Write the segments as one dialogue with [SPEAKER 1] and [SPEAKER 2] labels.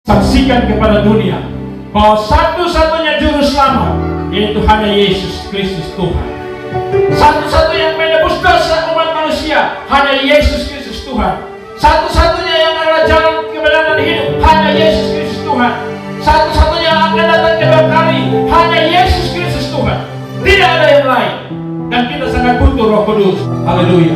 [SPEAKER 1] saksikan kepada dunia bahwa satu-satunya juru selamat yaitu hanya Yesus Kristus Tuhan. Satu-satunya yang menebus dosa umat manusia hanya Yesus Kristus Tuhan. Satu-satunya yang adalah jalan kebenaran hidup hanya Yesus Kristus Tuhan. Satu-satunya yang akan datang kedua kali hanya Yesus Kristus Tuhan. Tidak ada yang lain. Dan kita sangat butuh Roh Kudus. Haleluya.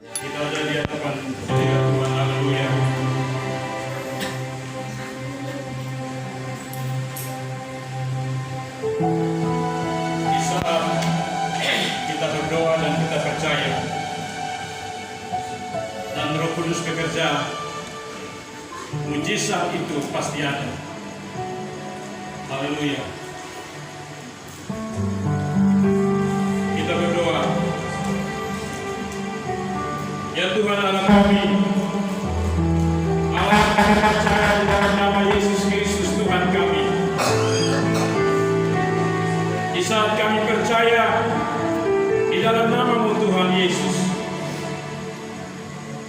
[SPEAKER 1] Kita ada di hadapan Tuhan. Haleluya. Bisa kita berdoa dan kita percaya dan Roh Kudus bekerja, mujizat itu pasti ada. Haleluya. Kita berdoa. Ya Tuhan Allah kami, Allah kami percaya di dalam nama Yesus Kristus Tuhan kami. Di saat kami percaya di dalam nama-Mu Tuhan Yesus,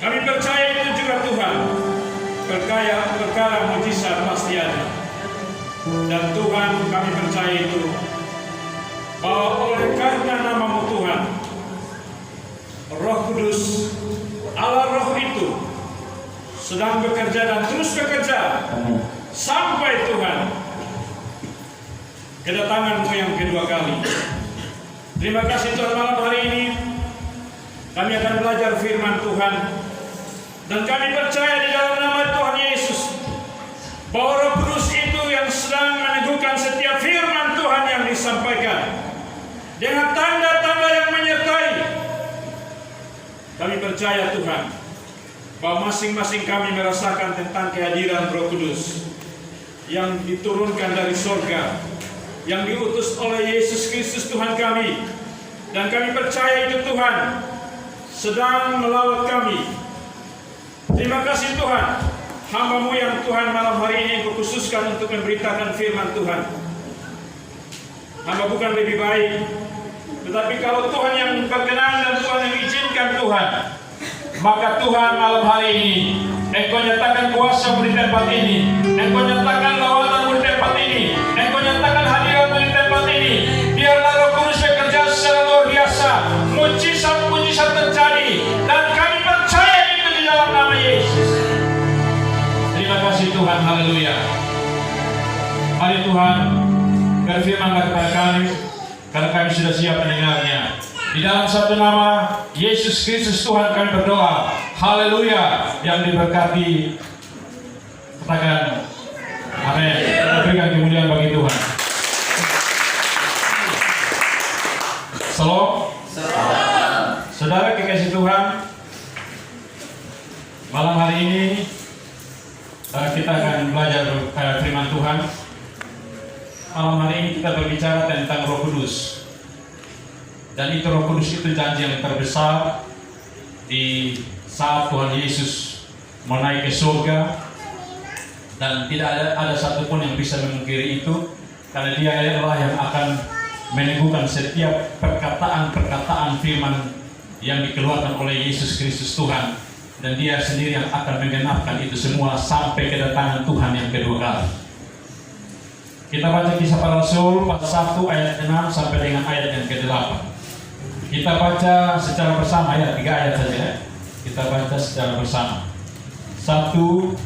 [SPEAKER 1] kami percaya itu juga Tuhan, perkara mujizat pasti ada. Dan Tuhan kami percaya itu, bahwa oleh karena nama-Mu Tuhan, Roh Kudus, Allah Roh itu sedang bekerja dan terus bekerja sampai Tuhan kedatangan-Mu yang kedua kali. Terima kasih Tuhan, malam hari ini kami akan belajar firman Tuhan, dan kami percaya di dalam nama Tuhan Yesus bahwa Roh Kudus itu yang sedang meneguhkan setiap firman Tuhan yang disampaikan dengan tanda-tanda yang menyertai. Kami percaya Tuhan bahwa masing-masing kami merasakan tentang kehadiran Roh Kudus yang diturunkan dari surga, yang diutus oleh Yesus Kristus Tuhan kami. Dan kami percaya itu Tuhan sedang melawat kami. Terima kasih Tuhan, hamba-Mu yang Tuhan malam hari ini Engkau khususkan untuk memberitakan firman Tuhan. Hamba bukan lebih baik, tetapi kalau Tuhan yang berkenan dan Tuhan yang izinkan Tuhan, maka Tuhan malam hari ini Engkau nyatakan kuasa di tempat ini, Engkau nyatakan lawatan di tempat ini, Engkau nyatakan hadirat di tempat ini. Biarlah Roh Kudus bekerja secara luar biasa, mujizat-mujizat terjadi, dan kami percaya itu di dalam nama Yesus. Terima kasih Tuhan, haleluya. Mari Tuhan berfirman kepada kami, karena kami sudah siap mendengarnya. Di dalam satu nama Yesus Kristus Tuhan kami berdoa. Haleluya. Yang diberkati katakan amin. Berikan kemuliaan bagi Tuhan. Shalom. Saudara kekasih Tuhan, malam hari ini kita akan belajar firman Tuhan. Malam hari ini kita berbicara tentang Roh Kudus. Dan itu Roh Kudus itu janji yang terbesar di saat Tuhan Yesus mau naik ke surga. Dan tidak ada satupun yang bisa memungkiri itu, karena Dia adalah yang akan meneguhkan setiap perkataan firman yang dikeluarkan oleh Yesus Kristus Tuhan. Dan Dia sendiri yang akan menggenapkan itu semua sampai kedatangan Tuhan yang kedua kali. Kita baca Kisah Para Rasul pasal 1 ayat 6 sampai dengan ayat yang ke-8. Kita baca secara bersama ya, 3 ayat saja. Kita baca secara bersama. 1,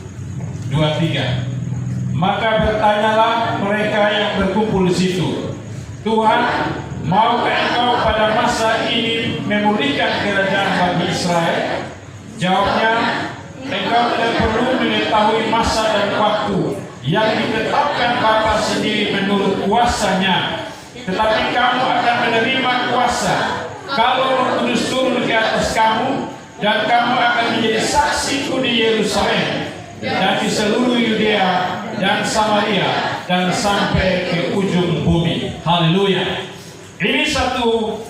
[SPEAKER 1] 2, 3. Maka bertanyalah mereka yang berkumpul di situ, Tuhan, maukah Engkau pada masa ini memulihkan kerajaan bagi Israel? Jawabnya, Engkau tidak perlu mengetahui masa dan waktu yang ditetapkan Bapa sendiri menurut kuasanya, tetapi kamu akan menerima kuasa kalau Roh Kudus turun ke atas kamu, dan kamu akan menjadi saksiku di Yerusalem dan di seluruh Yudea dan Samaria dan sampai ke ujung bumi. Haleluya. Ini satu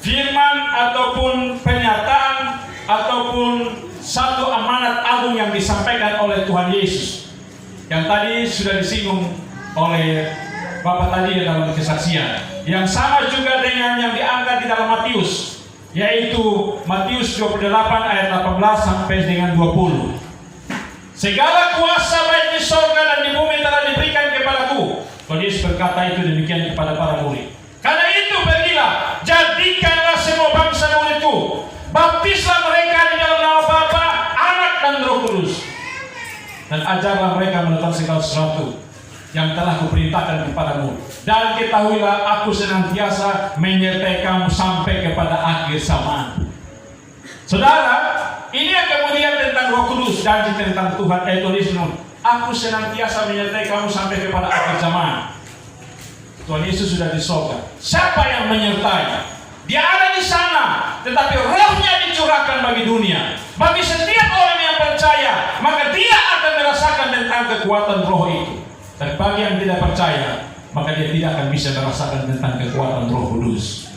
[SPEAKER 1] firman ataupun pernyataan ataupun satu amanat agung yang disampaikan oleh Tuhan Yesus, yang tadi sudah disinggung oleh Bapak tadi dalam kesaksian, yang sama juga dengan yang diangkat di dalam Matius yaitu Matius 28 ayat 18 sampai dengan 20. Segala kuasa baik di sorga dan di bumi telah diberikan kepadaku. Tuhan Yesus berkata itu demikian kepada para murid. Karena itu pergilah, jadikanlah semua bangsa muridku, baptislah mereka di dalam nama Bapa, Anak dan Roh Kudus, dan ajarlah mereka melakukan segala sesuatu yang telah kuperintahkan kepadamu. Dan ketahuilah aku senantiasa menyertai kamu sampai kepada akhir zaman. Saudara, ini yang kemudian tentang Roh Kudus, janji tentang Tuhan Yesus. Aku senantiasa menyertai kamu sampai kepada akhir zaman. Tuhan Yesus sudah di sorga. Siapa yang menyertai? Dia ada di sana, tetapi rohnya dicurahkan bagi dunia. Bagi setiap orang yang percaya, maka dia akan merasakan tentang kekuatan roh itu. Dan bagi yang tidak percaya, maka dia tidak akan bisa merasakan tentang kekuatan Roh Kudus.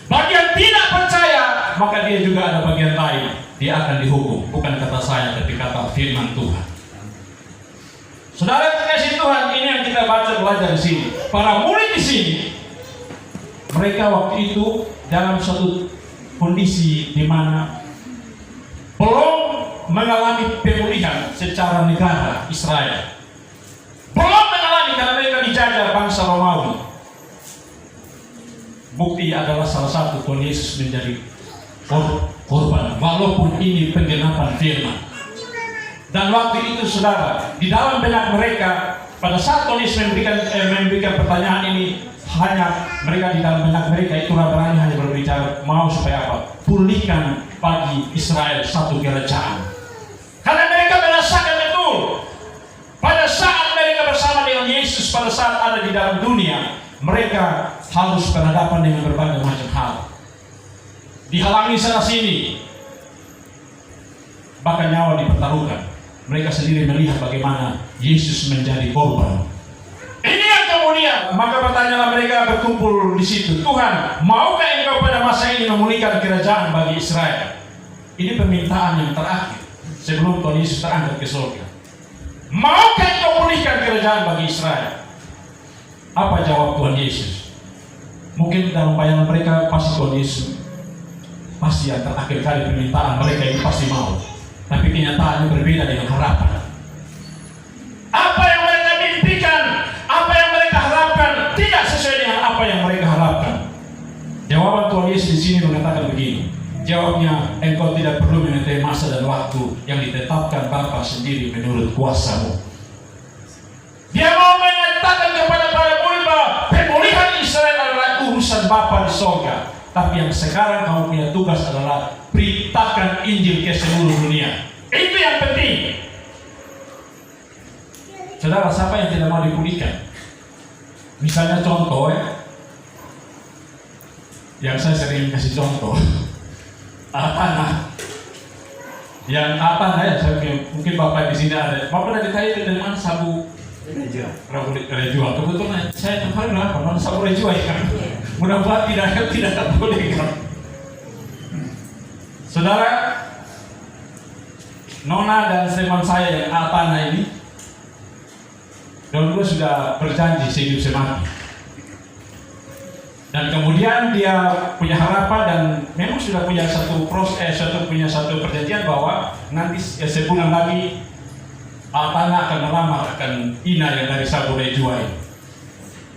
[SPEAKER 1] Bagi yang tidak percaya, maka dia juga ada bagian lain. Dia akan dihukum, bukan kata saya, tapi kata firman Tuhan. Saudara terkasih Tuhan, ini yang kita baca belajar di sini. Para murid di sini, mereka waktu itu dalam suatu kondisi di mana belum mengalami pemulihan secara negara Israel. Belum mengalami karena mereka dijajah bangsa Romawi. Bukti adalah salah satu Tuhan Yesus menjadi korban, walaupun ini penggenapan firman. Dan waktu itu saudara, di dalam benak mereka, pada saat Tuhan Yesus memberikan pertanyaan ini, hanya mereka di dalam benak mereka itu berani hanya berbicara, mau supaya apa? Pulihkan bagi Israel satu kerajaan. Karena mereka merasakan betul, pada saat mereka bersama dengan Yesus, pada saat ada di dalam dunia, mereka harus berhadapan dengan berbagai macam hal. Dihalangi sana sini, bahkan nyawa dipertaruhkan. Mereka sendiri melihat bagaimana Yesus menjadi korban. Ini yang kemudian, maka bertanyalah mereka berkumpul di situ, Tuhan, maukah Engkau pada masa ini memulihkan kerajaan bagi Israel? Ini permintaan yang terakhir sebelum Tuhan Yesus terangkat ke surga. Maukah Engkau pulihkan kerajaan bagi Israel? Apa jawab Tuhan Yesus? Mungkin dalam bayangan mereka pasti Tuhan Yesus pasti yang terakhir kali permintaan mereka ini pasti mau. Tapi kenyataannya berbeda dengan harapan. Apa yang mereka mimpikan, apa yang mereka harapkan tidak sesuai dengan apa yang mereka harapkan. Jawaban Tuhan Yesus di sini mengatakan begini. Jawabnya, engkau tidak perlu menentukan masa dan waktu yang ditetapkan Bapa sendiri menurut kuasa-Mu. Dia mau menyatakan kepada para murid bahwa pemulihan Israel adalah urusan Bapa di sorga. Tapi yang sekarang kamu punya tugas adalah beritakan Injil ke seluruh dunia. Itu yang penting. Saudara, siapa yang tidak mau dipulihkan? Misalnya contoh yang saya sering kasih contoh, tanah. Yang ya, saya mungkin Bapak di sini ada. Bapak dari tadi dengan sabu Rejua. Kebetulan saya kemarin apa? Sabu Rejua ya. Mudah-mudahan tidak boleh kan. Saudara, Nona dan teman saya yang Atana ini dulu sudah berjanji sehidup semati. Dan kemudian dia punya harapan dan memang sudah punya satu perjanjian bahwa nanti sebulan lagi Atana akan melamar akan Ina yang dari Sabu Rejua ini.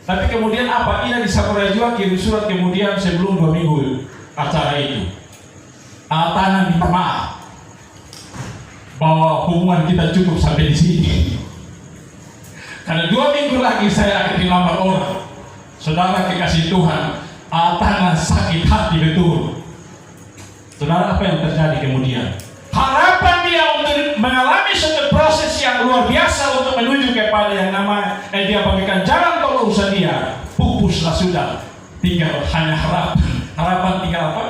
[SPEAKER 1] Tapi kemudian apa? Ina di Sabu Rejua kirim surat kemudian sebelum 2 minggu acara itu. Atana minta maaf bahwa hubungan kita cukup sampai di sini. Karena 2 minggu lagi saya akan dilamar orang. Saudara kekasih Tuhan, Atana sakit hati betul. Saudara, apa yang terjadi kemudian? Harapan dia untuk mengalami suatu proses yang luar biasa untuk menuju kepada yang nama dia bagikan jalan tol urusan dia, pupuslah sudah. Tinggal hanya harapan. Harapan tinggal apa?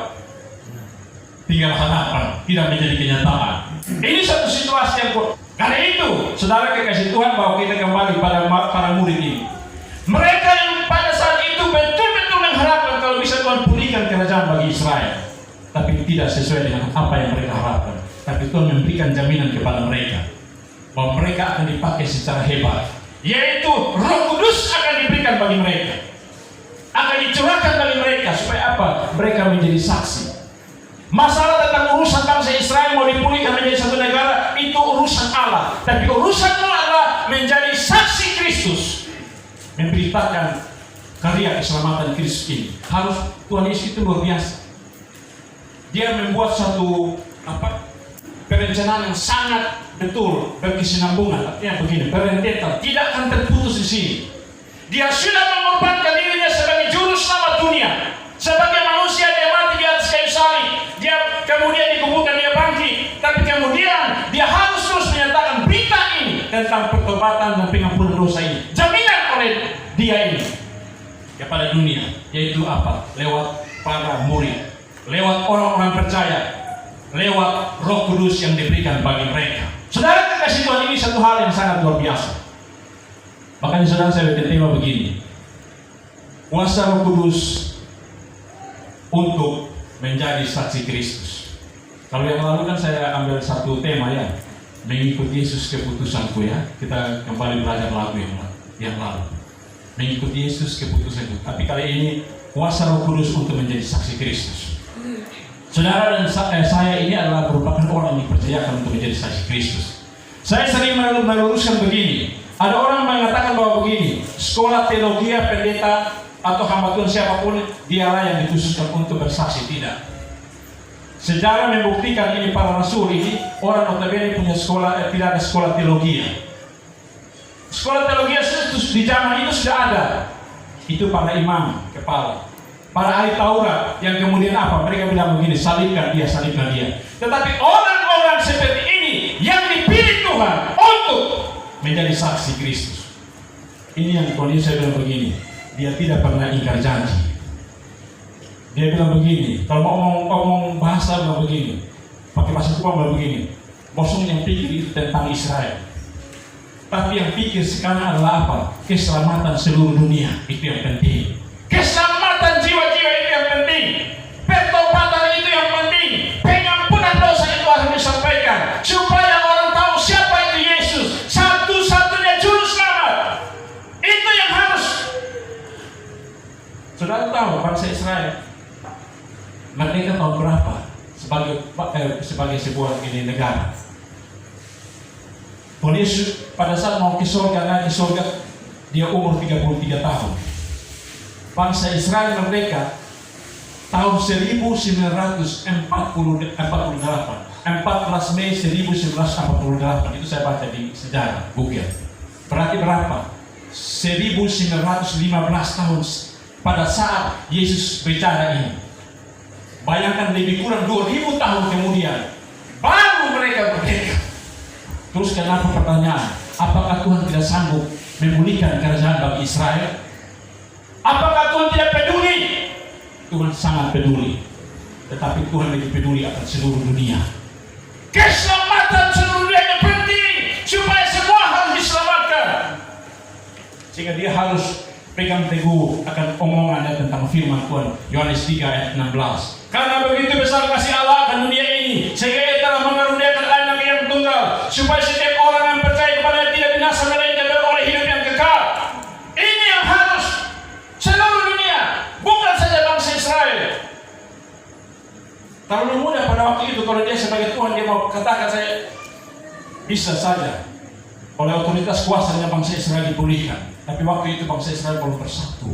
[SPEAKER 1] Tinggal harapan, tidak menjadi kenyataan. Ini satu situasi yang karena itu, saudara kekasih Tuhan, bahwa kita kembali pada para murid ini. Mereka yang pada saat itu betul-betul mengharapkan kalau bisa Tuhan pulihkan kerajaan bagi Israel, tapi tidak sesuai dengan apa yang mereka harapkan. Tapi Tuhan memberikan jaminan kepada mereka bahwa mereka akan dipakai secara hebat, yaitu Roh Kudus akan diberikan bagi mereka, akan dicurahkan bagi mereka supaya apa? Mereka menjadi saksi. Masalah tentang urusan bangsa Israel mau dipulihkan menjadi satu negara, itu urusan Allah. Tapi urusanmu adalah menjadi saksi Kristus, memberitakan karya keselamatan Kristus ini. Harus Tuhan Yesus itu luar biasa. Dia membuat satu perencanaan yang sangat betul, berkesinambungan. Artinya begini, berentetan, tidak akan terputus di sini. Dia sudah mengorbankan dirinya sebagai juru selamat dunia, sebagai manusia. Dia mati di atas kayu salib, dia kemudian dikuburkan, dia bangkit, tapi kemudian dia harus terus menyatakan berita ini tentang pertobatan dan pengampunan dosa ini, jaminan oleh dia ini kepada dunia, yaitu apa? Lewat para murid, lewat orang-orang percaya, lewat Roh Kudus yang diberikan bagi mereka. Saudara, kekasih Tuhan, ini satu hal yang sangat luar biasa. Makanya saudara, saya bertema begini, kuasa Roh Kudus untuk menjadi saksi Kristus. Kalau yang lalu kan saya ambil satu tema ya, mengikuti Yesus keputusanku ya. Kita kembali belajar lagu yang lalu, mengikuti Yesus keputusanku. Tapi kali ini kuasa Roh Kudus untuk menjadi saksi Kristus. Saudara dan saya ini adalah merupakan orang yang dipercayakan untuk menjadi saksi Kristus. Saya sering meluruskan begini. Ada orang mengatakan bahwa begini, sekolah teologi, pendeta atau hamba Tuhan siapapun, dialah yang dikhususkan untuk bersaksi. Tidak. Sejarah membuktikan ini, para rasul ini orang notabene punya sekolah, tidak ada sekolah teologi. Sekolah teologi di zaman itu sudah ada. Itu para imam kepala, para ahli Taurat yang kemudian apa? Mereka bilang begini, salibkan dia, salibkan dia. Tetapi orang-orang seperti ini yang dipilih Tuhan untuk menjadi saksi Kristus. Ini yang Tuhan Yesus bilang begini, dia tidak pernah ingkar janji. Dia bilang begini, kalau mau ngomong bahasa bilang begini, pakai bahasa tua bilang begini, bosong yang pikir itu tentang Israel, tapi yang pikir sekarang adalah apa? Keselamatan seluruh dunia, itu yang penting. Keselamatan jiwa-jiwa itu yang penting. Pertobatan itu yang penting. Pengampunan dosa itu harus disampaikan supaya orang tahu siapa itu Yesus, satu-satunya juru selamat. Itu yang harus. Saudara tahu bangsa Israel merdeka tahun berapa sebagai sebuah negara? Tuhan Yesus pada saat mau ke surga, naik ke surga, dia umur 33 tahun. Bangsa Israel merdeka tahun 1948, 14 Mei 1948. Itu saya baca di sejarah Google. Berarti berapa? 1915 tahun pada saat Yesus bicara ini. Bayangkan, lebih kurang 2000 tahun kemudian baru mereka merdeka. Terus kenapa pertanyaan? Apakah Tuhan tidak sanggup memulihkan kerajaan bagi Israel? Apakah Tuhan tidak peduli? Tuhan sangat peduli. Tetapi Tuhan lebih peduli akan seluruh dunia. Keselamatan seluruh dunia yang penting, supaya semua harus diselamatkan. Sehingga dia harus pegang teguh akan omongannya tentang firman Tuhan, Yohanes 3 ayat 16. Karena begitu besar kasih Allah akan dunia ini, sehingga Ia telah mengaruniakan Anak yang tunggal, supaya setiap orang yang percaya kepada-Nya tidak binasa, melainkan beroleh hidup yang kekal. Ini yang harus seluruh dunia, bukan saja bangsa Israel. Terlalu mudah pada waktu itu kalau dia sebagai Tuhan, dia mau katakan saya bisa saja oleh otoritas kuasanya bangsa Israel dipulihkan. Tapi waktu itu bangsa Israel belum bersatu.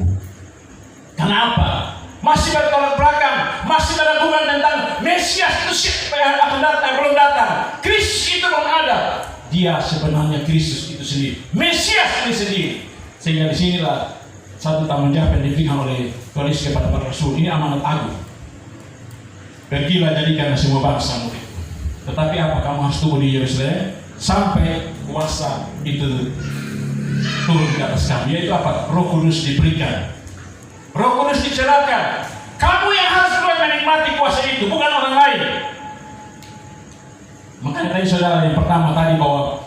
[SPEAKER 1] Kenapa? Masih bertolak belakang, masih meragukan tentang Mesias itu yang akan datang, belum datang. Kristus itu belum ada. Dia sebenarnya Kristus itu sendiri, Mesias itu sendiri. Sehingga disinilah satu tanggung jawab yang diberikan oleh Tuhan Yesus kepada para rasul. Ini amanat agung. Pergilah jadikanlah semua bangsa murid. Tetapi apa? Kamu harus tunggu di Yerusalem sampai kuasa itu turun ke atas kamu. Yaitu apa? Roh Kudus diberikan. Roh Kudus dicerahkan. Kamu yang harus mulai menikmati kuasa itu, bukan orang lain. Makanya tadi saudara yang pertama tadi bahwa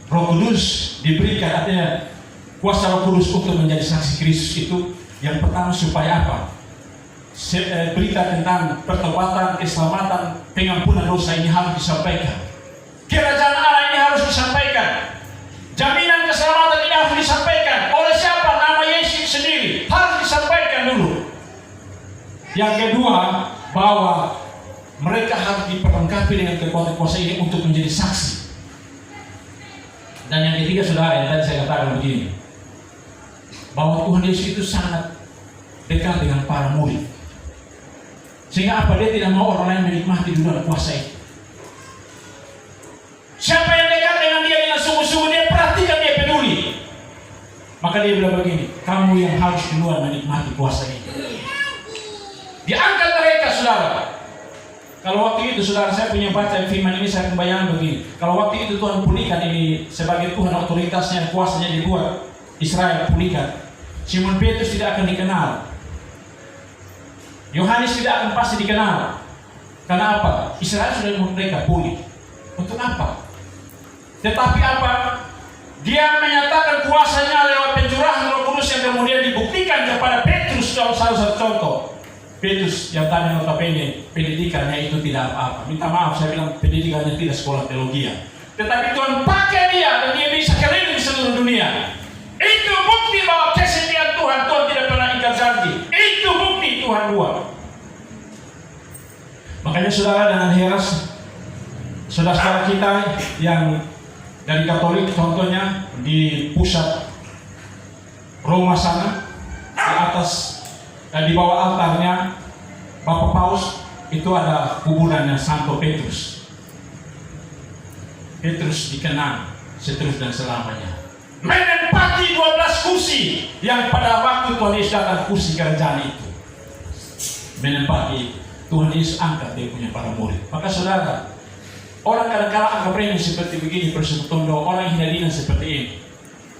[SPEAKER 1] Roh Kudus diberikan, artinya kuasa Roh Kudus untuk menjadi saksi Kristus itu yang pertama supaya apa? Berita tentang pertobatan, keselamatan, pengampunan dosa ini harus disampaikan. Kerajaan Allah ini harus disampaikan. Jaminan keselamatan ini harus disampaikan. Oleh siapa? Nama Yesus sendiri. Harus disampaikan dulu. Yang kedua, bahwa mereka harus diperlengkapi dengan kekuatan kuasa ini untuk menjadi saksi. Dan yang ketiga, saudara, yang tadi saya katakan begini, bahwa Tuhan Yesus itu sangat dekat dengan para murid. Sehingga apa? Dia tidak mau orang lain menikmati duluan kuasa itu. Siapa yang dekat dengan dia dengan sungguh-sungguh, dia perhatikan, dia peduli, maka dia bilang begini, kamu yang harus duluan menikmati kuasa ini. Diangkat mereka, saudara. Kalau waktu itu, saudara, saya punya baca firman ini, saya membayangkan begini. Kalau waktu itu Tuhan pulihkan ini sebagai Tuhan, otoritasnya, kuasanya dibuat Israel pulihkan, Simon Petrus tidak akan dikenal, Yohanes tidak akan pasti dikenal. Karena apa? Israel sudah mereka pulih. Untuk apa? Tetapi apa? Dia menyatakan kuasanya lewat pencurahan Roh Kudus yang kemudian dibuktikan kepada Petrus. Salah satu contoh, Petrus yang tadi notabene pendidikannya itu tidak apa-apa. Minta maaf, saya bilang pendidikannya tidak sekolah teologi. Tetapi Tuhan pakai dia dan dia bisa keliling di seluruh dunia. Itu bukti bahwa kesetiaan Tuhan. Tuhan tidak pernah ingkar janji. Itu bukti Tuhan buat. Makanya saudara, dengan heras, saudara-saudara kita yang dari Katolik, contohnya di pusat Roma sana, di atas di bawah altarnya Bapak Paus itu ada kuburannya Santo Petrus. Petrus dikenang seterus dan selamanya menempati 12 kursi yang pada waktu Tuhan Yesus datang, kursi kerajaan itu menempati. Tuhan Yesus angkat dia punya para murid. Maka saudara, orang kadang-kadang anggap remeh seperti begini, persekutuan orang yang hina seperti ini.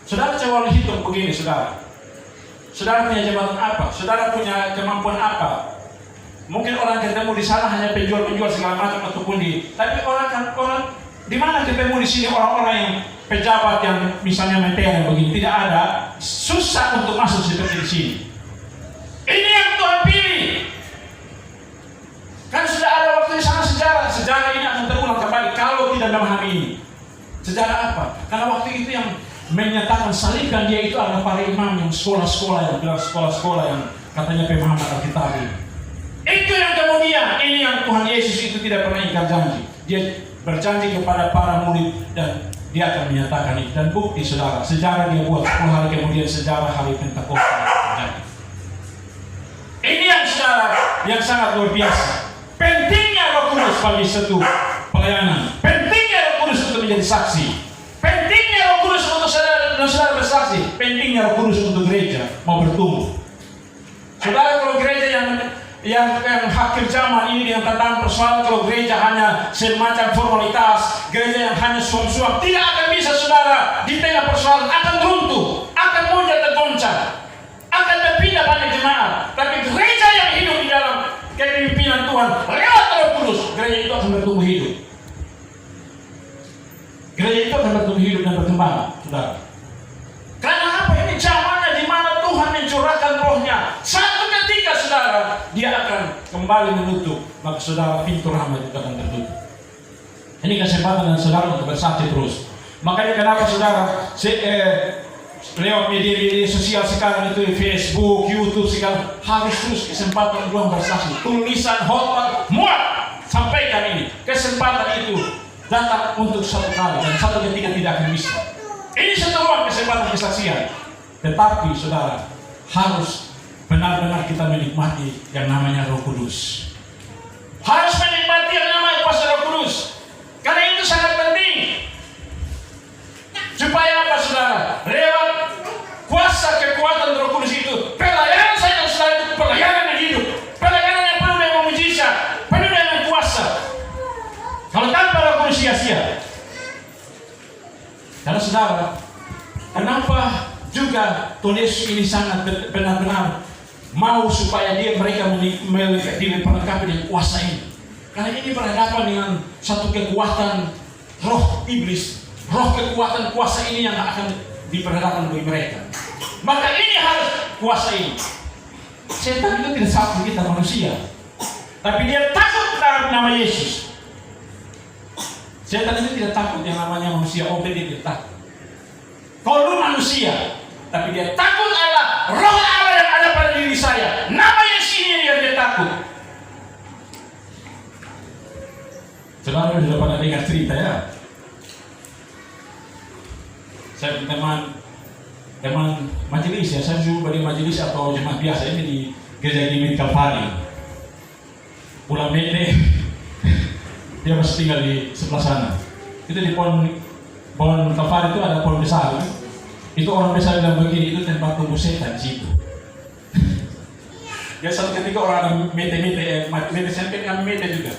[SPEAKER 1] Saudara coba hitung begini, saudara. Saudara punya jabatan apa? Saudara punya kemampuan apa? Mungkin orang ketemu di sana hanya penjual-penjual segala macam ataupun tapi orang di mana ketemu di sini orang-orang yang pejabat yang misalnya menteri begini, tidak ada. Susah untuk masuk seperti di sini. Ini yang Tuhan pilih. Kan sudah ada waktu di sana sejarah ini akan terulang kembali kalau tidak memahami ini. Sejarah apa? Karena waktu itu yang menyatakan salibkan dia itu adalah para imam yang sekolah-sekolah yang katanya pemahaman Alkitab ini. Itu yang kemudian, ini yang Tuhan Yesus itu tidak pernah ingkar janji. Dia berjanji kepada para murid dan dia akan menyatakan itu. Dan bukti, saudara, sejarah dia buat 10 hari kemudian, sejarah hari Pentakosta terjadi. Ini yang saudara, yang sangat luar biasa. Pentingnya Roh Kudus bagi satu pelayanan. Pentingnya Roh Kudus untuk menjadi saksi. Pentingnya Roh Kudus untuk saudara bersaksi. Pentingnya Roh Kudus untuk gereja mau bertumbuh. Saudara, kalau gereja yang akhir zaman ini dengan tentang persoalan, kalau gereja hanya semacam formalitas, gereja yang hanya suam-suam, tidak akan bisa, saudara, di tengah persoalan akan runtuh, akan muncul tergoncang, akan berpindah banyak jemaat. Tapi gereja yang hidup di dalam kepemimpinan Tuhan lewat Roh Kudus, gereja itu akan bertumbuh hidup. Gereja itu akan bertumbuh hidup dan berkembang, saudara. Karena apa? Ini zamannya di mana Tuhan mencurahkan Roh-Nya. Satu ketika, saudara, dia akan kembali menutup, maka saudara, pintu rahmat itu akan tertutup. Ini kesempatan dan saudara untuk bersaksi terus. Makanya kenapa, saudara, lewat media sosial sekarang itu, Facebook, YouTube sekarang, harus terus kesempatan Tuhan bersaksi. Tulisan, khotbah, muat sampaikan ini. Kesempatan itu datang untuk satu kali dan satu ketika tidak akan bisa. Ini satu ruang kesempatan kesaksian. Tetapi saudara, harus benar-benar kita menikmati yang namanya Roh Kudus. Harus menikmati yang namanya kuasa Roh Kudus. Karena itu sangat penting. Supaya apa, saudara? Lewat kuasa kekuatan Roh Kudus itu, pelayanan saya, saudara, itu pelayanan yang hidup, pelayanan yang penuh dengan mujizat, penuh dengan kuasa. Kalau tanpa Roh Kudus sia-sia. Karena saudara, kenapa juga Tuhan Yesus ini sangat benar-benar mau supaya mereka diperlengkapi dengan kuasa ini. Karena ini berhadapan dengan satu kekuatan roh iblis, roh kekuatan kuasa ini yang akan diperhadapkan bagi mereka. Maka ini harus kuasa ini. Setan itu tidak takut kita manusia, tapi dia takut terhadap nama Yesus. Setan itu tidak takut yang namanya manusia. Dia tidak takut. Kalau manusia, tapi dia takut adalah roh Allah yang ada pada diri saya. Nama Yesus ini yang dia takut. Saudara sudah pernah dengar cerita ya? Saya teman majelis ya, saya juga di majelis atau jemaat biasa ini di gereja di Kalvari. Pulang Mete, dia masih tinggal di sebelah sana. Itu di pohon Kalvari itu ada pohon besar. Itu orang besar bilang begini, itu tempat tumbuh setan di situ. Ya satu ketika orang Mete sampai dengan Mete juga.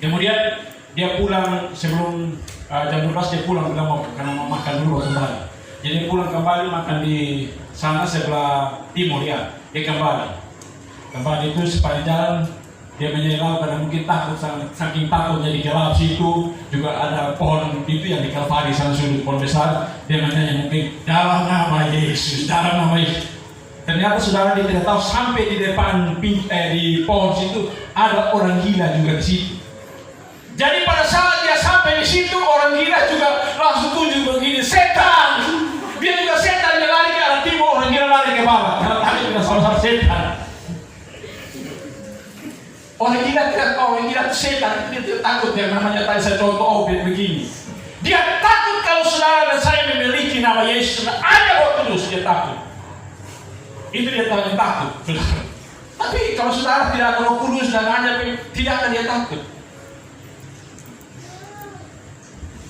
[SPEAKER 1] Kemudian dia pulang sebelum jam 12 dia pulang karena mau makan dulu kembali. Jadi pulang kembali makan di sana sebelah timur ya. Dia kembali itu sepanjang jalan dia menyelau karena mungkin takut, saking takutnya di gelap situ juga ada pohon itu yang di Kalvari sana sudut pohon besar. Dia menanya mungkin dalam nama Yesus. Ternyata saudara dia tidak tahu sampai di depan di pohon situ ada orang gila juga di situ. Jadi pada saat dia sampai di situ orang gila juga langsung tunjuk begini, setan. Dia juga setan, dia lari ke arah timur, orang gila lari ke barat. Karena tadi juga salah setan. Orang gila itu setan, dia tidak takut yang namanya tadi saya contoh Obed begini. Dia takut kalau saudara dan saya memiliki nama Yesus, ada Roh Kudus, dia takut. Itu dia yang takut, saudara. Tapi kalau saudara tidak ada Roh Kudus dan hanya tidak akan dia takut.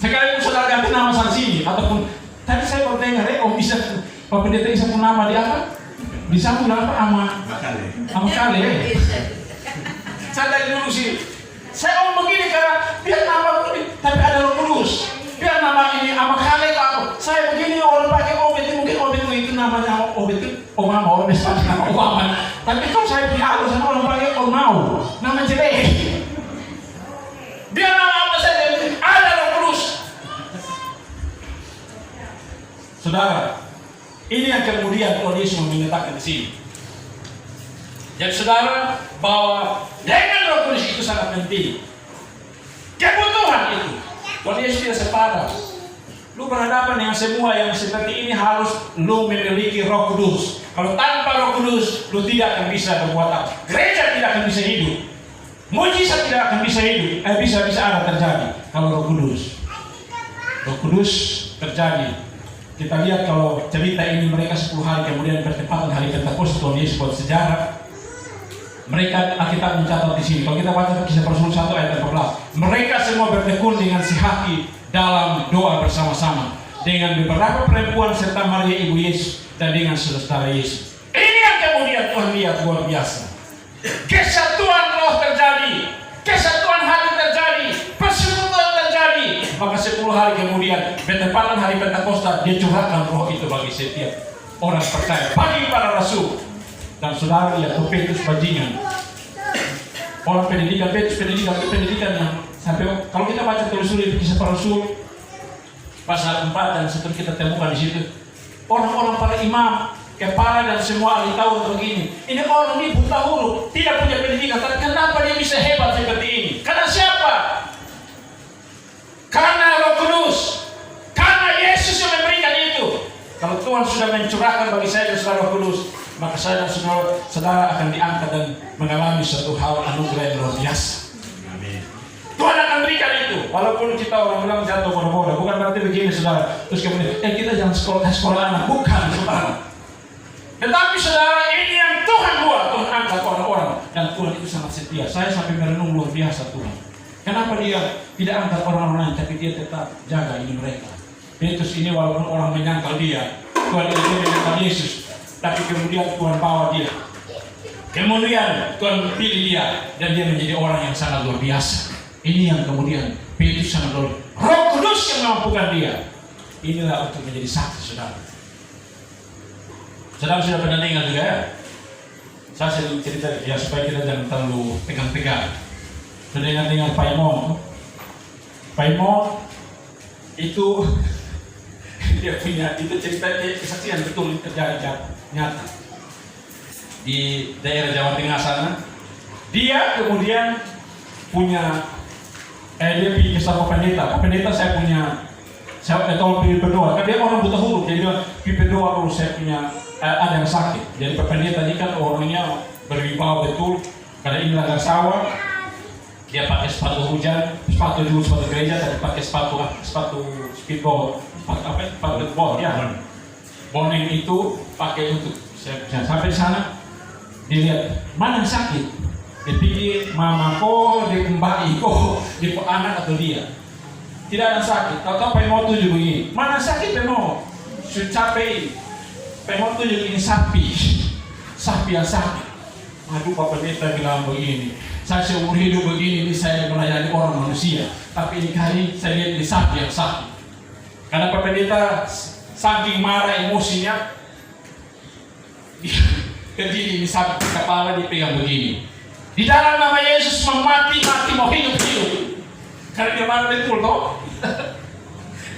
[SPEAKER 1] Sekalipun saudara ganti nama sana sini ataupun tadi saya baru dengar Om bisa Pak Pendeta bisa pun nama dia apa? Disambung apa sama Kale. Saya dari dulu sih. Saya omong begini karena biar nama begini, tapi ada Roh Kudus. Biar nama ini sama Kale atau apa? Saya begini orang pakai Obed mungkin Obed itu namanya Obed itu Omama orang besar nama Omama. Tapi kalau saya punya aku sama orang pakai Omau, nama jelek. Biar nama apa saja ada Roh Kudus. Saudara, ini yang kemudian Tuhan Yesus menyatakan di sini. Jadi saudara bahwa dengan Roh Kudus itu sangat penting. Kebutuhan itu Tuhan Yesus tidak sepadan. Lu berhadapan dengan semua yang seperti ini harus lu memiliki Roh Kudus. Kalau tanpa Roh Kudus, lu tidak akan bisa berbuat apa. Gereja tidak akan bisa hidup. Mujizat tidak akan bisa hidup. Bisa ada terjadi kalau Roh Kudus. Roh Kudus terjadi. Kita lihat kalau cerita ini mereka 10 hari kemudian bertepatan hari Pentakosta Tuhan Yesus buat sejarah. Mereka Alkitab mencatat di sini. Kalau kita baca Kisah Para Rasul 1 ayat 14, mereka semua bertekun dengan sehati dalam doa bersama-sama dengan beberapa perempuan serta Maria ibu Yesus dan dengan saudara Yesus. Ini yang kemudian Tuhan lihat luar biasa. Kesatuan roh terjadi, kesatuan hati terjadi, persekutuan terjadi. Maka 10 hari kemudian bertepatan hari Pentakosta dia curahkan roh itu bagi setiap orang percaya, bagi para rasul. Dan saudara lihat Petrus bajingan. Orang pendidikan yang sampai kalau kita baca telusuri Kisah Para Rasul pasal 4 dan seterusnya kita temukan di situ. Orang-orang para imam, kepala dan semua ahli Taurat begini. Ini orang ini buta huruf, tidak punya pendidikan. Tapi kenapa dia bisa hebat seperti ini? Karena siapa? Karena Roh Kudus. Karena Yesus yang memberikan itu. Kalau Tuhan sudah mencurahkan bagi saya dan saudara Roh Kudus, maka saya dan saudara akan diangkat dan mengalami suatu hal anugerah yang luar biasa. Amin. Tuhan akan berikan itu. Walaupun kita orang bilang jatuh bodoh-bodoh, bukan berarti begini saudara. Terus kemudian, kita jangan sekolah anak, bukan saudara. Tetapi saudara, ini yang Tuhan buat, Tuhan angkat orang-orang dan Tuhan itu sangat setia. Saya sampai merenung luar biasa Tuhan. Kenapa dia tidak angkat orang-orang lain, tapi dia tetap jaga ini mereka. Petrus ini walaupun orang menyangkal dia, Tuhan itu menyangkal Yesus. Tapi kemudian Tuhan bawa dia. Kemudian Tuhan pilih dia dan dia menjadi orang yang sangat luar biasa. Ini yang kemudian Petrus sangat luar biasa. Roh Kudus yang mampukan dia. Inilah untuk menjadi saksi saudara. Saudara sudah pernah dengar juga ya? Saya cerita ya supaya kita jangan terlalu pegang-pegang. Sudah dengar Paimon? Paimon itu dia punya itu cerita kesaksian betul terjadi nyata di daerah Jawa Tengah sana. Dia kemudian punya dia pergi ke sama pendeta. Pendeta saya tolong pergi berdoa. Kan dia orang buta huruf, jadi dia pergi berdoa kalau saya punya ada yang sakit. Jadi pendeta ini kan orangnya berwibawa betul karena ini ladang sawah. Dia pakai sepatu hujan, sepatu gereja, tapi pakai sepatu speedboat, sepatu board ya. Boneng itu pakai untuk sampai di sana. Dilihat mana yang sakit. Dia pikir mama ko, dia kembali ko, dia anak atau dia. Tidak ada sakit. Tahu-tahu pengen tujuh begini. Mana sakit pengen? Sudah capek. Pengen tujuh ini sapi yang sakit. Aduh, Pak Pendeta bilang begini. Saya seumur hidup begini, ini saya melayani orang manusia. Tapi ini kali saya lihat ini sapi yang sakit. Karena Pak Pendeta saking marah emosinya, berdiri ini sapi kepala dipegang begini. Di dalam nama Yesus mati mau hidup. Karena dia marah betul toh.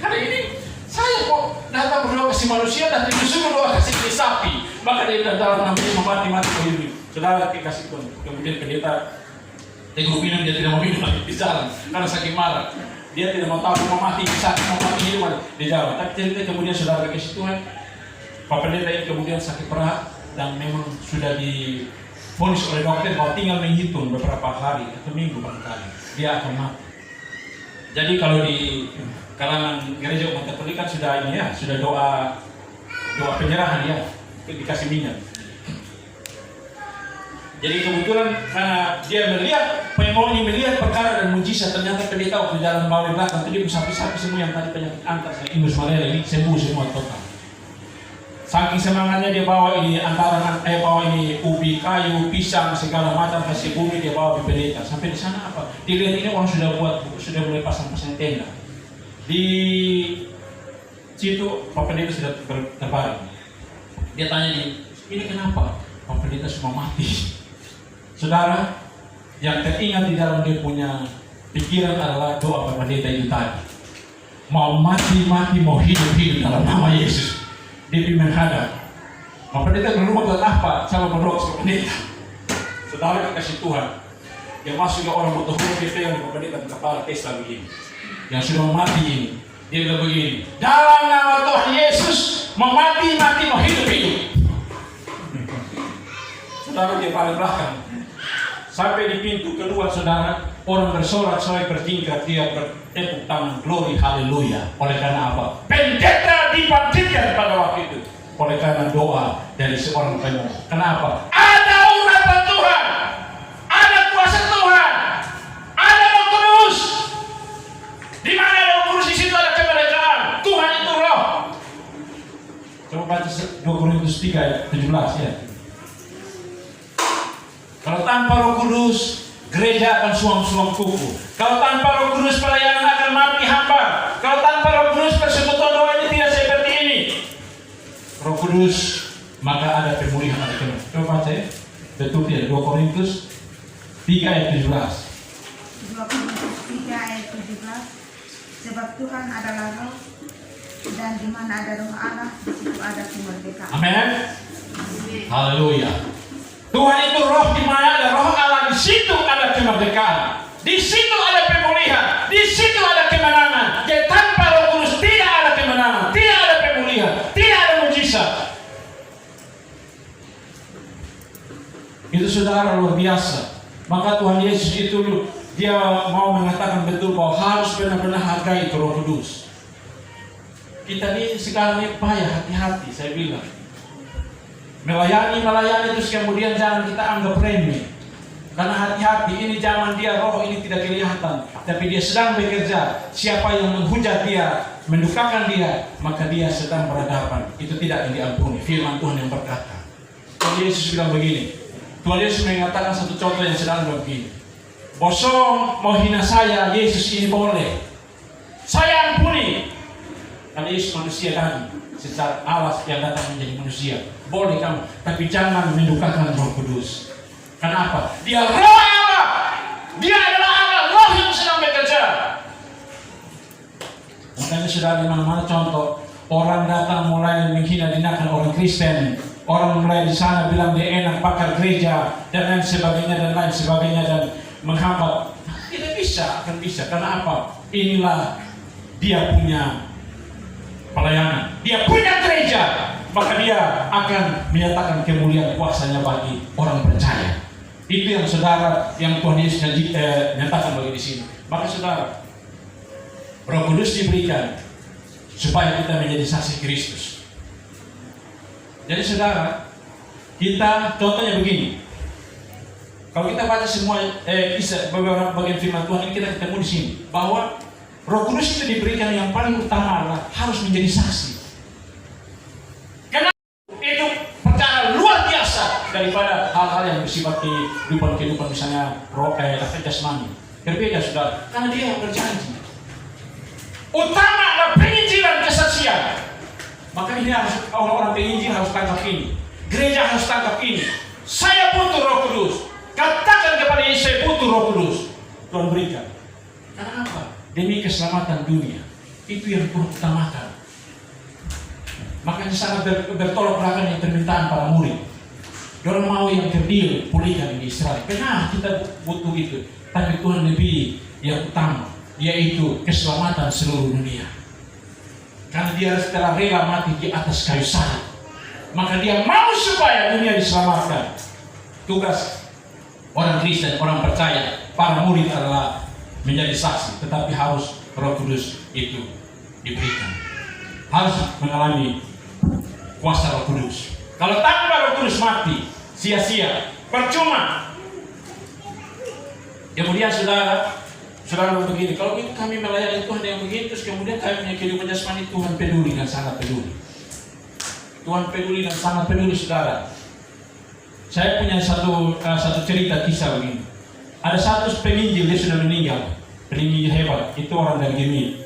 [SPEAKER 1] Karena ini saya kok datang berdoa kasih manusia dan disuruh doa kasih sapi. Maka dia dalam nama Yesus mati mau hidup. Saudara kasih pun. Kemudian pendeta teguh minum, dia tidak mau minum lagi di jalan karena saking marah. Dia tidak mau tahu mau mati sakit, mau mati hidup di jalan. Tapi cerita kemudian saudara kasih Tuhan, Pak Pendeta ini kemudian sakit berat dan memang sudah divonis oleh dokter bahwa tinggal menghitung beberapa hari atau minggu barangkali dia akan mati. Jadi kalau di kalangan gereja umat Katolik kan sudah ini ya, sudah doa penyerahan ya, dikasih minyak. Jadi kebetulan karena dia melihat perkara dan mujizat, ternyata pendeta waktu jalan bawah belakang tadi sapi-sapi semua yang tadi penyakit antraks dan indus malaria ini sembuh semua total. Saking semangatnya dia bawa ini bawa ini ubi, kayu, pisang segala macam kasih bumi, dia bawa ke pendeta. Sampai di sana apa? Dilihat ini orang sudah mulai pasang-pasang tenda. Di situ Pak Pendeta sudah terbaring. Dia tanya ini kenapa? Pak Pendeta semua mati. Saudara, yang teringat di dalam dia punya pikiran adalah doa Pak Pendeta itu tadi. Mau mati, mau hidup dalam nama Yesus. Dia menghadap. Pak Pendeta berdoa buat apa? Sama berdoa Pak Pendeta. Saudara kasih Tuhan. Dia masuk ke orang motor kita yang Pak Pendeta kepala Tesla begini. Yang sudah mati ini. Dia bilang begini. Dalam nama Tuhan Yesus, mau mati, mau hidup. Saudara dia paling belakang. Sampai di pintu kedua saudara, orang bersorak-sorai bertingkat, dia bertepuk tangan, glory, haleluya. Oleh karena apa? Pendeta dibangkitkan pada waktu itu. Oleh karena doa dari seorang penyembuh. Kenapa? Ada urapan Tuhan, ada kuasa Tuhan, ada Roh Kudus. Di mana Roh Kudus, di situ ada kemerdekaan. Tuhan itu Roh. Coba baca 2 Korintus 3 ayat 17 ya. Kalau tanpa Roh Kudus, gereja akan suam-suam kuku. Kalau tanpa Roh Kudus, pelayanan akan mati hambar. Kalau tanpa Roh Kudus, persekutuan doa ini tidak seperti ini. Roh Kudus, maka ada pemulihan, ada kemenangan. Coba baca ya. Betul ya, 2 Korintus 3 ayat 17.
[SPEAKER 2] 2 Korintus 3 ayat 17. Sebab Tuhan adalah Roh, dan di mana ada Roh Allah, di situ ada kemerdekaan.
[SPEAKER 1] Amin. Haleluya. Tuhan itu Roh, di mana ada Roh Allah, di situ ada kemerdekaan, di situ ada pemulihan, di situ ada kemenangan. Jadi tanpa Roh Kudus tidak ada kemenangan, tidak ada pemulihan, tidak ada mujizat. Itu saudara luar biasa. Maka Tuhan Yesus itu dia mau mengatakan betul bahwa harus benar-benar hargai Roh Kudus. Kita ini sekarang ini payah, hati-hati saya bilang. Melayani terus kemudian jangan kita anggap remeh. Karena hati-hati, ini zaman dia roh ini tidak kelihatan, tapi dia sedang bekerja. Siapa yang menghujat dia, mendukakan dia, maka dia sedang berhadapan. Itu tidak yang diampuni. Firman Tuhan yang berkata. Tuhan Yesus bilang begini. Tuhan Yesus mengatakan satu contoh yang sedang begini. Bosong mau hina saya, Yesus ini boleh. Saya ampuni. Karena Yesus manusia tadi, secara Allah yang datang menjadi manusia. Boleh kamu, tapi jangan mendukakan Roh Kudus. Kenapa? Dia Roh Allah. Dia adalah Allah, Roh yang sedang bekerja. Makanya sudah di mana-mana contoh orang datang mulai menghina-hinakan orang Kristen. Orang mulai di sana bilang dia enak bakar gereja dan lain sebagainya dan menghambat. Tidak bisa, akan bisa. Karena apa? Inilah dia punya pelayanan, dia punya gereja, maka dia akan menyatakan kemuliaan kuasanya bagi orang percaya. Itu yang saudara, yang Tuhan Yesus nyatakan bagi di sini. Maka saudara, Roh Kudus diberikan supaya kita menjadi saksi Kristus. Jadi saudara, kita contohnya begini. Kalau kita baca semua kisah beberapa bagian firman Tuhan ini, kita ketemu di sini bahwa Roh Kudus itu diberikan yang paling utama adalah harus menjadi saksi. Karena itu perkara luar biasa daripada hal-hal yang bersifat kehidupan misalnya jasmani. Berbeda saudara, karena dia yang berjanji. Utama adalah penginjilan kesaksian. Maka ini harus orang-orang penginjil harus tangkap ini. Gereja harus tangkap ini. Saya butuh Roh Kudus. Katakan kepada Yesus, saya butuh Roh Kudus. Tuhan berikan. Karena apa? Demi keselamatan dunia. Itu yang Tuhan utamakan. Makanya sangat bertolak belakang yang permintaan para murid. Orang mau yang kerdil pulihkan di Israel. Kenapa kita butuh itu? Tapi Tuhan lebih yang utama, yaitu keselamatan seluruh dunia. Karena dia telah rela mati di atas kayu salib. Maka dia mau supaya dunia diselamatkan. Tugas orang Kristen, orang percaya, para murid adalah menjadi saksi, tetapi harus Roh Kudus itu diberikan. Harus mengalami kuasa Roh Kudus. Kalau tanpa Roh Kudus mati, sia-sia, percuma. Kemudian saudara begini, kalau itu kami melayani Tuhan yang begitu, terus kemudian kami punya kehidupan jasmani, Tuhan peduli dan sangat peduli. Tuhan peduli dan sangat peduli saudara. Saya punya satu cerita kisah begini. Ada satu penginjil, dia sudah meninggal, penginjil hebat, itu orang dari Gemini.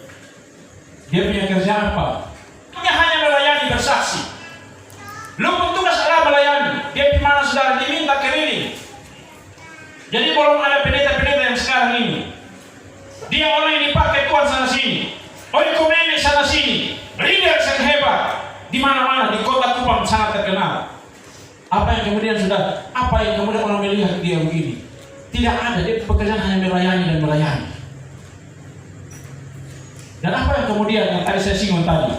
[SPEAKER 1] Dia punya kerja apa? Dia hanya melayani, bersaksi. Lu tugas adalah melayani. Dia di mana saudara, diminta keliling. Jadi belum ada pendeta-pendeta yang sekarang ini. Dia orang yang dipakai Tuhan sana sini, Oikumene sana sini, leader yang hebat, di mana-mana di kota Kupang sangat terkenal. Apa yang kemudian orang melihat dia begini? Tidak ada, dia pekerjaan hanya melayani dan melayani. Dan apa yang kemudian yang tadi saya singgung tadi?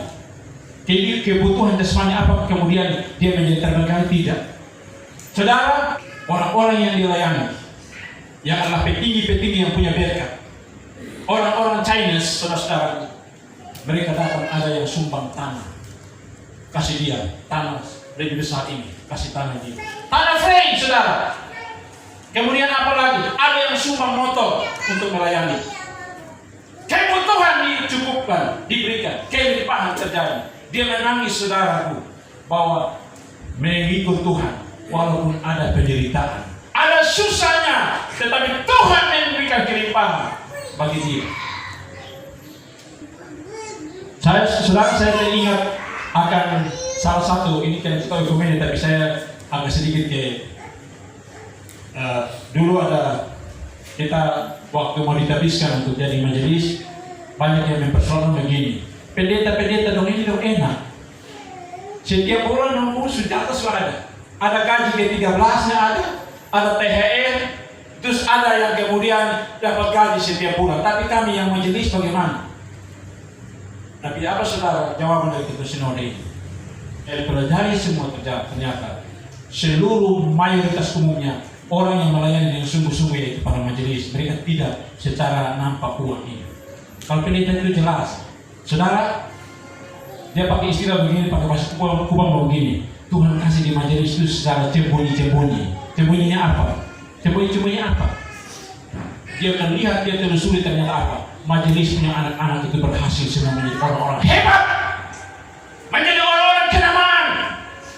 [SPEAKER 1] Kebutuhan jasmani apa kemudian dia menjadi terbengkalai? Tidak. Saudara, orang-orang yang dilayani, yang adalah petinggi-petinggi yang punya berkat, orang-orang Chinese, saudara-saudara, mereka datang ada yang sumbang tanah, kasih dia tanah lebih besar ini, kasih tanah dia, tanah frame, saudara. Kemudian apa lagi? Ada yang sumbang motor untuk melayani. Kebutuhan dicukupkan, diberikan, kelimpahan terjadi. Dia menangis saudaraku bahwa mengikut Tuhan walaupun ada penderitaan, ada susahnya, tetapi Tuhan memberikan kelimpahan bagi dia. Saya teringat akan salah satu, ini kan kita komedi, tapi saya agak sedikit dulu ada kita waktu mau ditabiskan untuk jadi majelis, banyak yang mempersoalkan begini, pendeta dong ini dong enak, setiap bulan nunggu sudah atas ada gaji ke-13-nya, ada THR, terus ada yang kemudian dapat gaji setiap bulan. Tapi kami yang majelis bagaimana? Tapi apa saudara jawaban dari Ketua Sinode ini? Pelajari semua ternyata seluruh mayoritas umumnya orang yang melayani dengan sungguh-sungguh yaitu para majelis, mereka tidak secara nampak uang ini. Kalau pendeta itu jelas, saudara, dia pakai istilah begini, pakai bahasa Kupang begini. Tuhan kasih di majelis itu secara cembunyi. Cembunyinya apa? Cembunyi-cembunyinya apa? Dia akan lihat, dia telusuri ternyata apa? Majelis punya anak-anak itu berhasil semua menjadi orang-orang hebat, menjadi orang-orang kenamaan,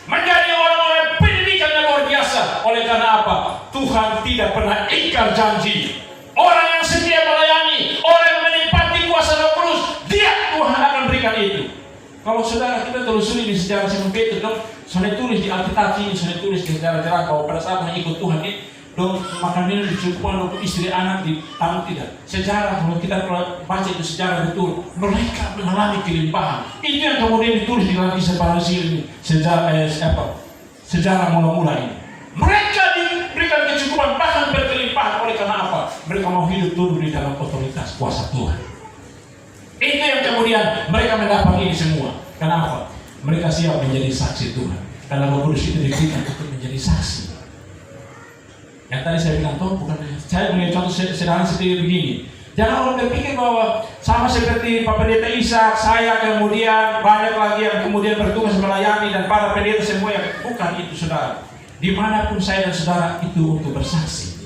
[SPEAKER 1] menjadi orang-orang pendidikan yang luar biasa. Oleh karena apa? Tuhan tidak pernah ingkar janji. Orang yang setia melayani, orang yang menikmati kuasa Roh Kudus, dia Tuhan akan berikan itu. Kalau saudara kita telusuri di sejarah Simon Petrus, dong, saya tulis di Alkitab ini, saya tulis di sejarah-sejarah bahwa pada saat mengikut Tuhan ini, dong makan minum dicukupkan untuk istri anak di tamu tidak. Sejarah kalau kita baca itu sejarah betul, mereka mengalami kelimpahan. Itu yang kemudian ditulis di dalam kisah para rasul ini, sejarah mula-mula ini. Mereka diberikan kecukupan bahkan berkelimpahan. Oleh karena apa? Mereka mau hidup dulu di dalam otoritas kuasa Tuhan. Itu yang kemudian mereka mendapat ini semua. Kenapa? Mereka siap menjadi saksi Tuhan. Karena Roh Kudus itu diberikan untuk menjadi saksi. Yang tadi saya bilang, toh bukan, saya punya contoh sederhana seperti begini. Jangan orang berpikir bahwa sama seperti Pak Pendeta Ishak, saya kemudian banyak lagi yang kemudian bertugas melayani dan para pendeta semua yang bukan itu saudara. Dimanapun saya dan saudara itu untuk bersaksi.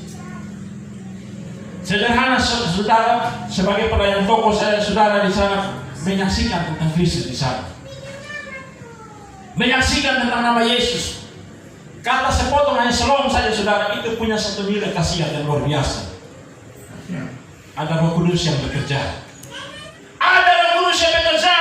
[SPEAKER 1] Sederhana saudara, sebagai pelayan toko saya dan saudara di sana menyaksikan tentang Kristus di sana. Menyaksikan tentang nama Yesus. Kata sepotong hanya selom saja saudara, itu punya satu nilai khasiat yang luar biasa. Ada Roh Kudus yang bekerja. Ada Roh Kudus yang bekerja.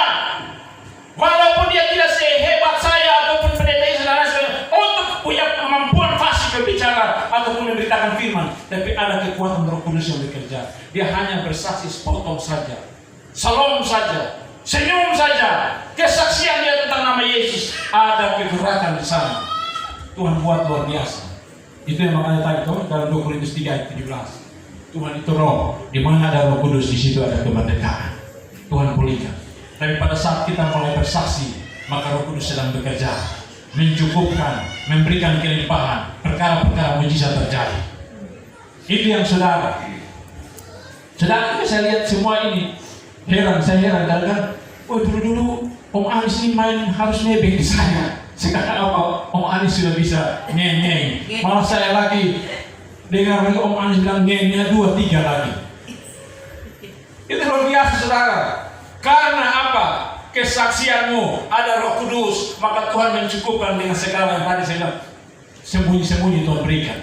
[SPEAKER 1] Walaupun dia tidak sehebat saya ataupun pendeta saudara untuk punya kemampuan fasih berbicara ataupun memberitakan firman, tapi ada kekuatan Roh Kudus yang bekerja. Dia hanya bersaksi sepotong saja, selom saja, senyum saja, kesaksian dia tentang nama Yesus, ada kegerakan di sana. Tuhan buat luar biasa. Itu yang makanya tadi dalam 2 Korintus 3 ayat 17. Tuhan itu roh, di mana ada Roh Kudus di situ ada kemerdekaan. Tuhan pulihkan. Tapi pada saat kita mulai bersaksi, maka Roh Kudus sedang bekerja, mencukupkan, memberikan kelimpahan, perkara-perkara mujizat terjadi. Itu yang saudara. Saudara, saya lihat semua ini saya heran kadang-kadang. Oh dulu Om Anis ini main harus nebeng di saya. Sekarang apa? Om Anis sudah bisa nyeng-nyeng. Malah saya lagi dengar lagi Om Anis bilang nyengnya 2-3 lagi. Itu luar biasa saudara. Karena apa? Kesaksianmu ada Roh Kudus, maka Tuhan mencukupkan dengan segala yang tadi saya bilang. Sembunyi-sembunyi Tuhan berikan.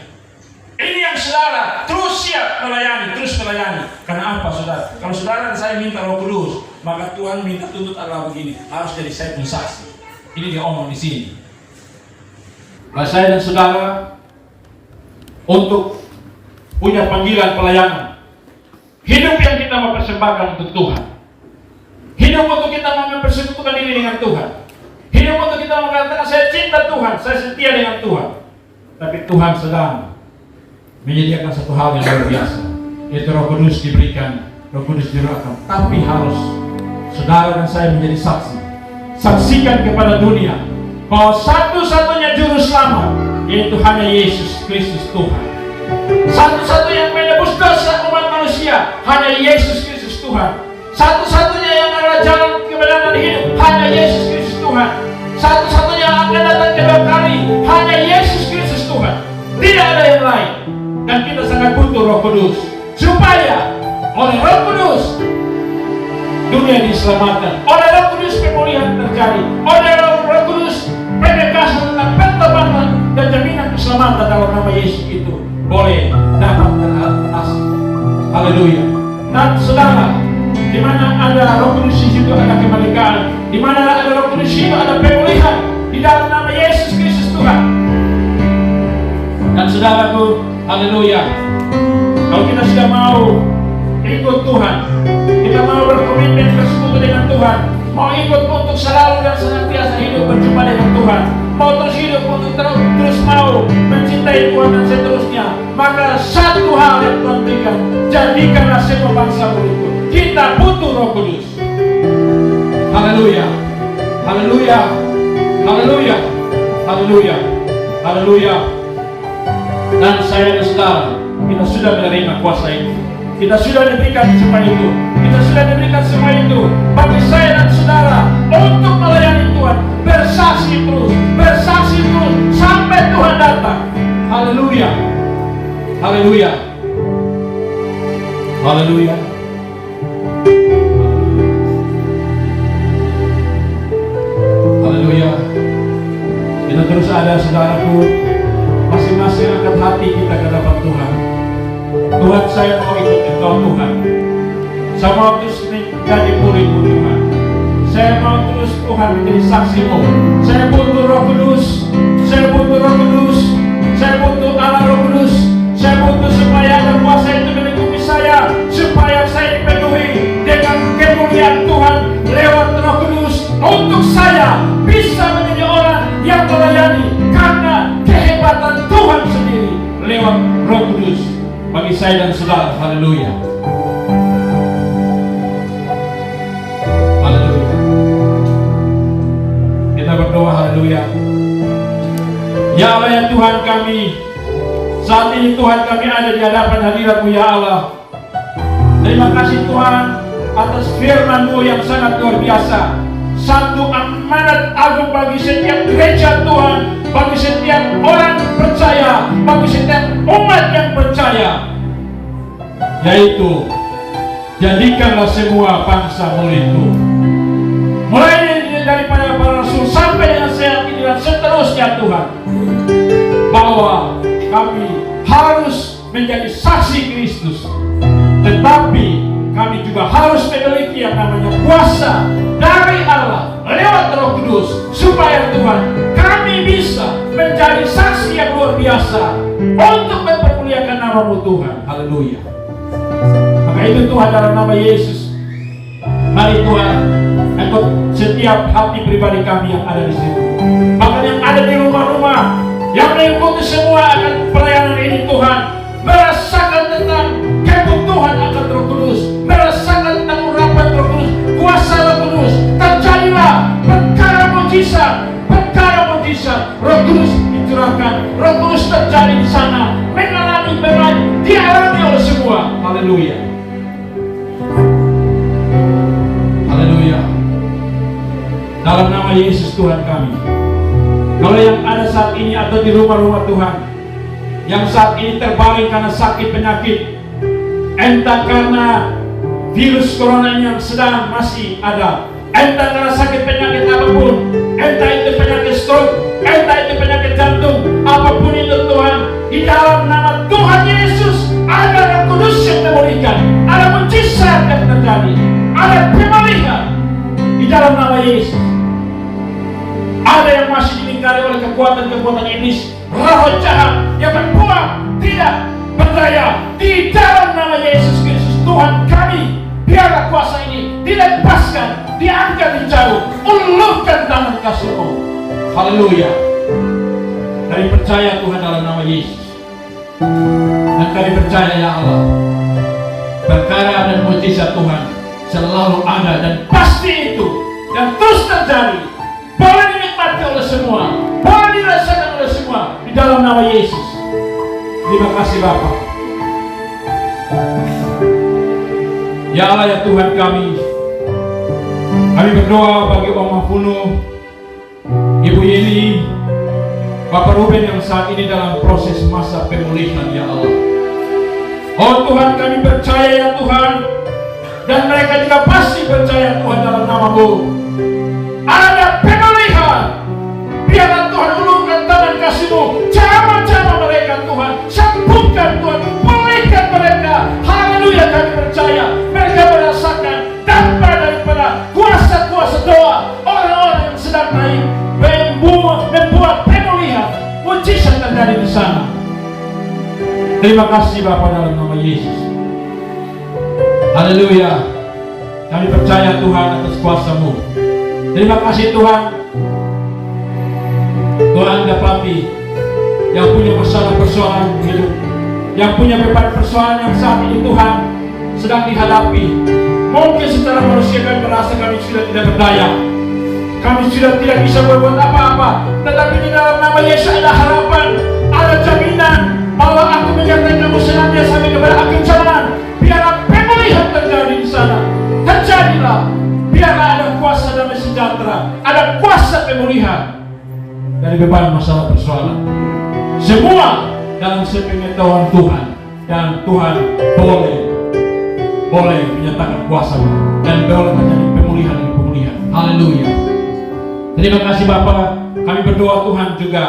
[SPEAKER 1] Ini yang saudara terus siap melayani, terus melayani. Karena apa saudara? Kalau saudara dan saya minta Roh Kudus, maka Tuhan minta tuntut adalah begini, harus jadi saya pun saksi. Ini dia omong di sini. Bahwa saya dan saudara untuk punya panggilan pelayanan, hidup yang kita mau persembahkan untuk Tuhan, hidup untuk kita mau mempersekutukan diri dengan Tuhan, hidup untuk kita mengatakan saya cinta Tuhan, saya setia dengan Tuhan. Tapi Tuhan sedang menyediakan satu hal yang luar biasa, yaitu Roh Kudus diberikan, Roh Kudus dirahkan. Tapi harus saudara dan saya menjadi saksi. Saksikan kepada dunia bahwa satu-satunya juru selamat yaitu hanya Yesus Kristus Tuhan. Satu-satunya yang menebus dosa umat manusia hanya Yesus Kristus Tuhan. Satu-satunya yang adalah jalan kebenaran hidup hanya Yesus Kristus Tuhan. Satu-satunya yang akan datang kedua kali hanya Yesus Kristus Tuhan. Tidak ada yang lain. Dan kita sangat butuh Roh Kudus supaya oleh Roh Kudus dunia diselamatkan. Oleh Roh Kudus pemulihan terjadi. Oleh Roh Kudus penegasan tentang pertobatan dan jaminan keselamatan dalam nama Yesus itu boleh dapat teratasi. Haleluya. Dan saudara, di mana ada Roh Kudus di situ ada kemerdekaan. Di mana ada Roh Kudus di situ ada pemulihan di dalam nama Yesus Kristus Tuhan. Dan saudaraku, haleluya. Kalau kita sudah mau ikut Tuhan, kita mau berkomitmen bersekutu dengan Tuhan, mau ikut untuk selalu dan senantiasa hidup berjumpa dengan Tuhan, mau terus hidup untuk terus mau mencintai Tuhan dan seterusnya, maka satu hal yang Tuhan berikan, jadikanlah semua bangsa berikut. Kita butuh Roh Kudus. Haleluya, haleluya, haleluya, haleluya, haleluya. Dan saya dan saudara, kita sudah menerima kuasa itu. Kita sudah diberikan semua itu. Kita sudah diberikan semua itu bagi saya dan saudara untuk melayani Tuhan, bersaksi terus sampai Tuhan datang. Haleluya, haleluya, haleluya. Haleluya. Kita terus ada saudaraku, masing-masing angkat hati kita ke hadapan Tuhan. Tuhan, saya mau ikut Engkau Tuhan. Saya mau terus menjadi murid-Mu Tuhan. Saya mau terus Tuhan menjadi saksi-Mu. Saya butuh Roh Kudus. Saya butuh Roh Kudus. Saya butuh Allah Roh Kudus. Saya butuh supaya ada kuasa itu melingkupi saya, supaya saya dipenuhi dengan kemuliaan Tuhan lewat Roh Kudus, untuk saya bisa menjadi orang yang melayani karena kehebatan Tuhan sendiri lewat Roh Kudus bagi saya dan saudara. Haleluya, haleluya. Kita berdoa. Haleluya. Ya Allah ya Tuhan kami, saat ini
[SPEAKER 3] Tuhan kami ada di hadapan hadirat-Mu ya Allah. Terima kasih Tuhan atas firman-Mu yang sangat luar biasa. Satu amanat agung bagi setiap gereja Tuhan, bagi setiap orang percaya, bagi setiap umat yang percaya, yaitu jadikanlah semua bangsa muridmu. Mulai daripada para rasul sampai dengan saat ini dan seterusnya Tuhan, bahwa kami harus menjadi saksi Kristus, tetapi kami juga harus memiliki yang namanya kuasa dari Allah lewat Roh Kudus, supaya Tuhan kami bisa menjadi saksi yang luar biasa untuk mempermuliakan nama-Mu Tuhan. Haleluya. Maka itu Tuhan, dalam nama Yesus, mari Tuhan engkau setiap hati pribadi kami yang ada di situ, bahkan yang ada di rumah-rumah, yang mengikuti semua akan pelayanan ini Tuhan, merasakan tentang kebutuhan akan Roh Kudus, merasakan tentang urapan Roh Kudus, kuasa Roh Kudus. Terjadilah perkara mujizat, Roh Kudus dicurahkan, Roh Kudus terjadi di sana, dialami oleh semua. Haleluya. Haleluya. Dalam nama Yesus Tuhan kami, kalau yang ada saat ini atau di rumah-rumah Tuhan, yang saat ini terbaring karena sakit penyakit, entah karena virus corona yang sedang masih ada, entah karena sakit penyakit apapun, entah itu penyakit stroke, entah itu penyakit jantung, apapun itu Tuhan, di dalam nama Tuhan Yesus ada Roh Kudus yang memulihkan, ada mujizat yang terjadi, ada pemulihan di dalam nama Yesus. Ada yang masih dilingkari oleh kekuatan-kekuatan iblis, roh jahat yang berbuat tidak berdaya, di dalam nama Yesus Kristus Tuhan kami, biarlah kuasa ini dilepaskan, diangkat dijauh, ulurkan tangan kasih-Mu. Haleluya. Kami percaya Tuhan dalam nama Yesus, dan kami percaya ya Allah, perkara dan mujizat Tuhan selalu ada dan pasti itu, dan terus terjadi, boleh dinikmati oleh semua, boleh dirasakan oleh semua di dalam nama Yesus. Terima kasih Bapa. Ya Allah ya Tuhan kami berdoa bagi Om Mafuno, Ibu Yeni, Bapak Ruben yang saat ini dalam proses masa pemulihan ya Allah. Oh Tuhan, kami percaya ya Tuhan, dan mereka juga pasti percaya Tuhan dalam nama-Mu ada pemulihan. Biarlah Tuhan ulurkan tangan kasih-Mu, jamah-jamah mereka Tuhan, sembuhkan Tuhan, pulihkan mereka. Haleluya, kami percaya mereka merasakan dampak daripada kuasa-kuasa doa orang-orang yang sedang naik, membuat pemulihan, mujizat terjadi di sana. Terima kasih Bapa dalam nama Yesus. Haleluya. Kami percaya Tuhan atas kuasa-Mu. Terima kasih Tuhan. Tuhan dapati yang punya persoalan hidup, yang punya beban persoalan yang saat ini Tuhan sedang dihadapi. Mungkin secara manusia kami merasa kami sudah tidak berdaya, kami sudah tidak bisa berbuat apa-apa, tetapi di dalam nama Yesus ada harapan, ada jaminan bahwa aku menyertai kamu senantiasa sampai kepada akhir zaman. Biarlah pemulihan terjadi di sana. Terjadilah. Biarlah ada kuasa damai sejahtera, ada kuasa pemulihan dari beban masalah persoalan. Semua dalam sepengetahuan Tuhan, dan Tuhan boleh menyatakan kuasa dan boleh menjadi pemulihan demi pemulihan. Haleluya. Terima kasih Bapa. Kami berdoa Tuhan juga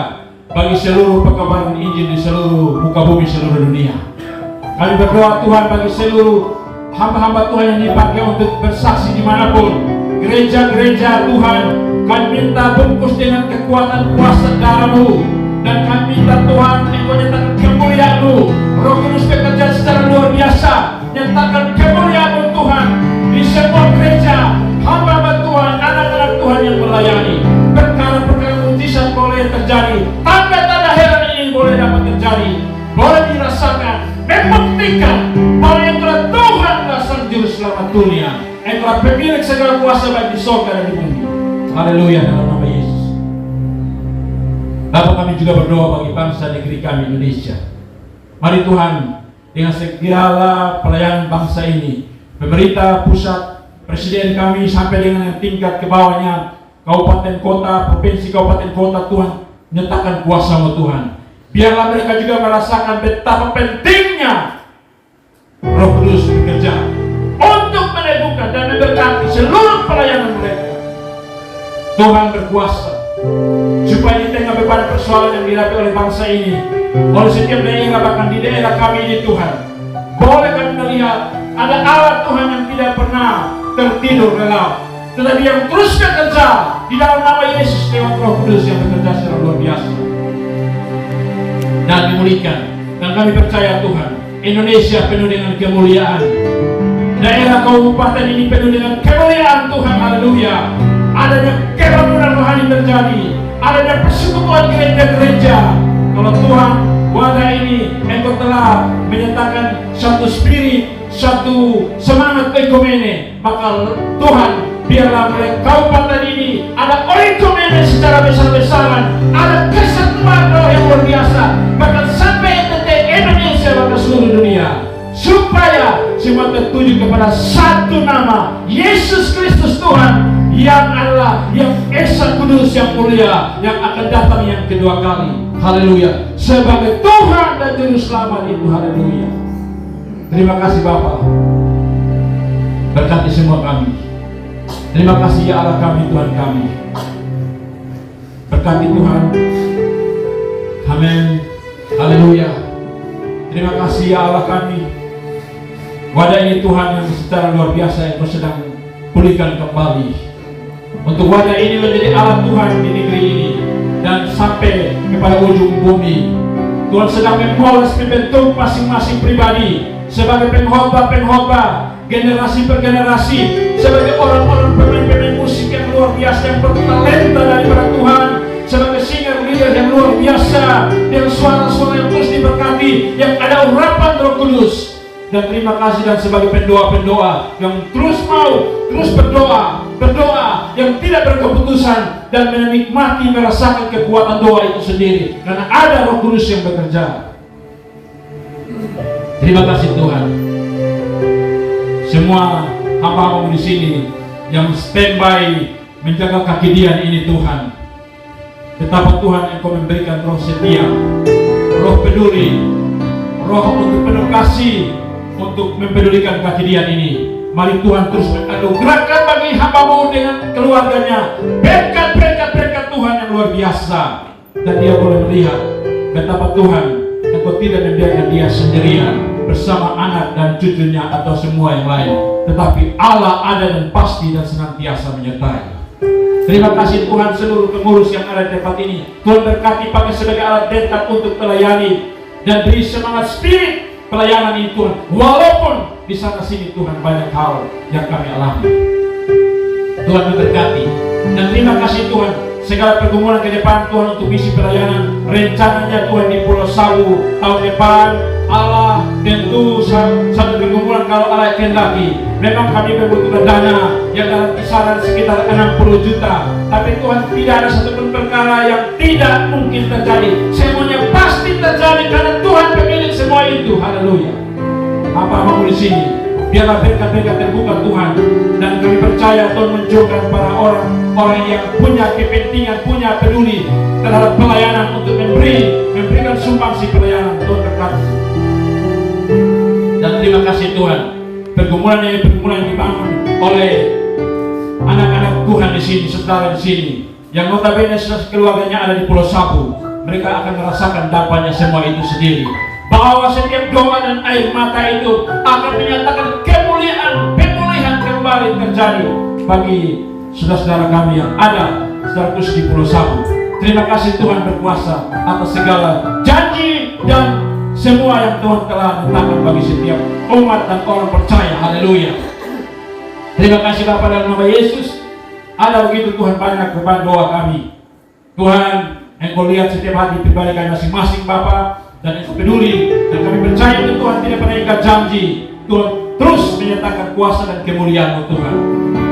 [SPEAKER 3] bagi seluruh pekabaran Injil di seluruh muka bumi, seluruh dunia. Kami berdoa Tuhan bagi seluruh hamba-hamba Tuhan yang dipakai untuk bersaksi dimanapun. Gereja-gereja Tuhan, kami minta bungkus dengan kekuatan kuasa darah-Mu, dan kami minta Tuhan Engkau nyatakan kemuliaan-Mu. Roh Kudus bekerja secara luar biasa, nyatakan kemuliaan-Mu Tuhan di semua gereja, hamba-hamba Tuhan, anak-anak Tuhan yang melayani. Perkara-perkara mujizat boleh terjadi, tanda-tanda heran ini boleh dapat terjadi, boleh dirasakan, membuktikan bahwa Engkau Tuhan dan Sang Juru Selamat dunia. Engkau pemilik segala kuasa baik di surga dan di bumi. Haleluya dalam nama Yesus. Bapak, kami juga berdoa bagi bangsa negeri kami Indonesia. Mari Tuhan, dengan segala pelayanan bangsa ini, pemerintah pusat, presiden kami sampai dengan yang tingkat ke bawahnya, kabupaten kota, provinsi kabupaten kota, Tuhan, nyatakan kuasa-Mu Tuhan. Biarlah mereka juga merasakan betapa pentingnya Roh Kudus bekerja untuk meneguhkan dan memberkati seluruh pelayanan mereka. Tuhan berkuasa supaya di tengah beban persoalan yang dihadapi oleh bangsa ini, oleh setiap daerah, bahkan di daerah kami ini Tuhan, boleh kami melihat ada Allah Tuhan yang tidak pernah tertidur lelap, tetapi yang terus bekerja di dalam nama Yesus lewat Roh Kudus yang bekerja secara luar biasa dan memulihkan. Dan kami percaya Tuhan, Indonesia penuh dengan kemuliaan, daerah kabupaten ini penuh dengan kemuliaan Tuhan. Haleluya. Adanya kebangunan rohani terjadi, adanya persekutuan gereja-gereja. Kalau Tuhan, wadah ini Engkau telah menyatakan satu spirit, satu semangat oikumene, maka Tuhan, biarlah mulai kabupaten ini ada oikumene secara besar-besaran, ada kesatuan roh yang luar biasa, bahkan sampai Indonesia, bahkan seluruh dunia, supaya semua tertuju kepada satu nama, Yesus Kristus Tuhan, yang Allah, yang Esa Kudus, yang mulia, yang akan datang yang kedua kali. Haleluya. Sebagai Tuhan dan Juru Selamat itu. Haleluya. Terima kasih Bapa. Berkati semua kami. Terima kasih ya Allah kami, Tuhan kami. Berkati Tuhan. Amin. Haleluya. Terima kasih ya Allah kami. Wadah ini Tuhan yang secara luar biasa yang sedang pulihkan kembali. Untuk wadah ini menjadi alat Tuhan di negeri ini dan sampai kepada ujung bumi. Tuhan sedang memoles membentuk masing-masing pribadi sebagai pengkhotbah, generasi per generasi, sebagai orang-orang pemain-pemain musik yang luar biasa, yang bertalenta daripada Tuhan, sebagai singer leader yang luar biasa, dengan suara-suara yang terus diberkati, yang ada urapan Roh Kudus. Dan terima kasih, dan sebagai pendoa-pendoa yang terus mau terus berdoa yang tidak berkeputusan dan menikmati merasakan kekuatan doa itu sendiri karena ada Roh Kudus yang bekerja. Terima kasih Tuhan. Semua hamba-hamba di sini yang standby menjaga kaki Dian ini Tuhan, betapa Tuhan Engkau memberikan roh setia, roh peduli, roh untuk penuh kasih, untuk mempedulikan kaki Dian ini. Mari Tuhan terus menganugerahkan bagi hamba-Mu dengan keluarganya berkat Tuhan yang luar biasa, dan dia boleh melihat betapa Tuhan Engkau tidak membiarkan dia sendirian bersama anak dan cucunya atau semua yang lain, tetapi Allah ada dan pasti dan senantiasa menyertai. Terima kasih Tuhan seluruh pengurus yang ada di tempat ini. Tuhan berkati pakai sebagai alat detak untuk melayani dan beri semangat spirit pelayanan ini Tuhan, walaupun di sana sini Tuhan banyak hal yang kami alami. Tuhan memberkati dan terima kasih Tuhan segala pergumulan ke depan Tuhan untuk misi pelayanan rencananya Tuhan di Pulau Sawu tahun depan. Allah tentu satu pergumulan kalau Allah kehendaki. Memang kami membutuhkan dana yang dalam kisaran sekitar 60 juta, tapi Tuhan tidak ada satupun perkara yang tidak mungkin terjadi. Semuanya pasti terjadi karena Tuhan pemilik semua itu. Haleluya. Apa-apa di sini, biarlah berkat-berkat terbuka Tuhan, dan kami percaya Tuhan menunjukkan para orang yang punya kepentingan, punya peduli terhadap pelayanan untuk memberikan sumbangsi pelayanan. Tuhan berkati. Dan terima kasih Tuhan, pergumulan yang dibangun oleh anak-anak Tuhan di sini, saudara di sini, yang notabene keluarganya ada di Pulau Sabu, mereka akan merasakan dampaknya semua itu sendiri. Bahwa setiap doa dan air mata itu akan menyatakan pemulihan kembali terjadi bagi saudara-saudara kami yang ada secara khusus di Pulau Sabu. Terima kasih Tuhan berkuasa atas segala janji dan semua yang Tuhan telah letakkan bagi setiap umat dan orang percaya. Haleluya. Terima kasih Bapa dalam nama Yesus. Ada begitu Tuhan banyak beban doa kami. Tuhan, Engkau lihat setiap hati pribadi kami masing-masing Bapa, dan Engkau peduli, dan kami percaya itu Tuhan tidak pernah ikat janji. Tuhan terus menyatakan kuasa dan kemuliaan-Mu Tuhan.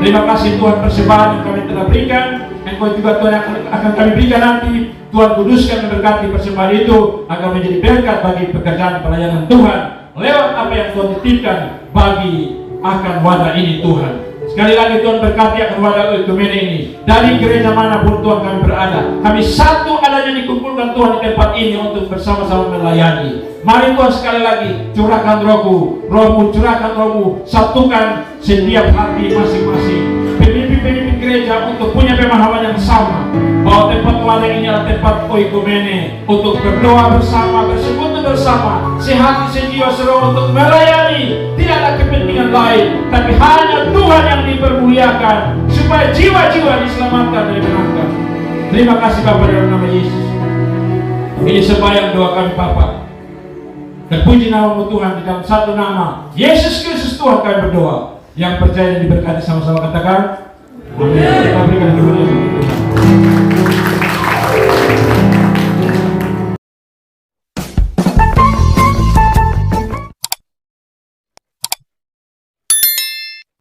[SPEAKER 3] Terima kasih Tuhan persembahan yang kami telah berikan. Engkau juga Tuhan akan kami berikan nanti Tuhan kuduskan dan berkati persembahan itu agar menjadi berkat bagi pekerjaan pelayanan Tuhan lewat apa yang Tuhan titipkan bagi akan wadah ini Tuhan. Sekali lagi Tuhan berkati akan wadah Ekumene ini. Dari gereja manapun Tuhan kami berada, kami satu adanya dikumpulkan Tuhan di tempat ini untuk bersama-sama melayani. Mari Tuhan sekali lagi curahkan rohmu, curahkan rohmu, satukan setiap hati masing-masing. Pemimpin-pemimpin gereja untuk punya pemahaman yang sama bahwa tempat wadah ini adalah tempat oikumene untuk berdoa bersama, bersekutu bersama, sehati sejiwa seroh untuk melayani. Tidak ada kepentingan lain, tapi hanya Tuhan yang dipermuliakan supaya jiwa-jiwa diselamatkan dari neraka. Terima kasih Bapa dalam nama Yesus. Ini sembahyang doa kami Bapa. Terpuji nama-Mu Tuhan, di dalam satu nama Yesus Kristus Tuhan kami berdoa. Yang percaya dan diberkati sama-sama katakan amin. Kita berikan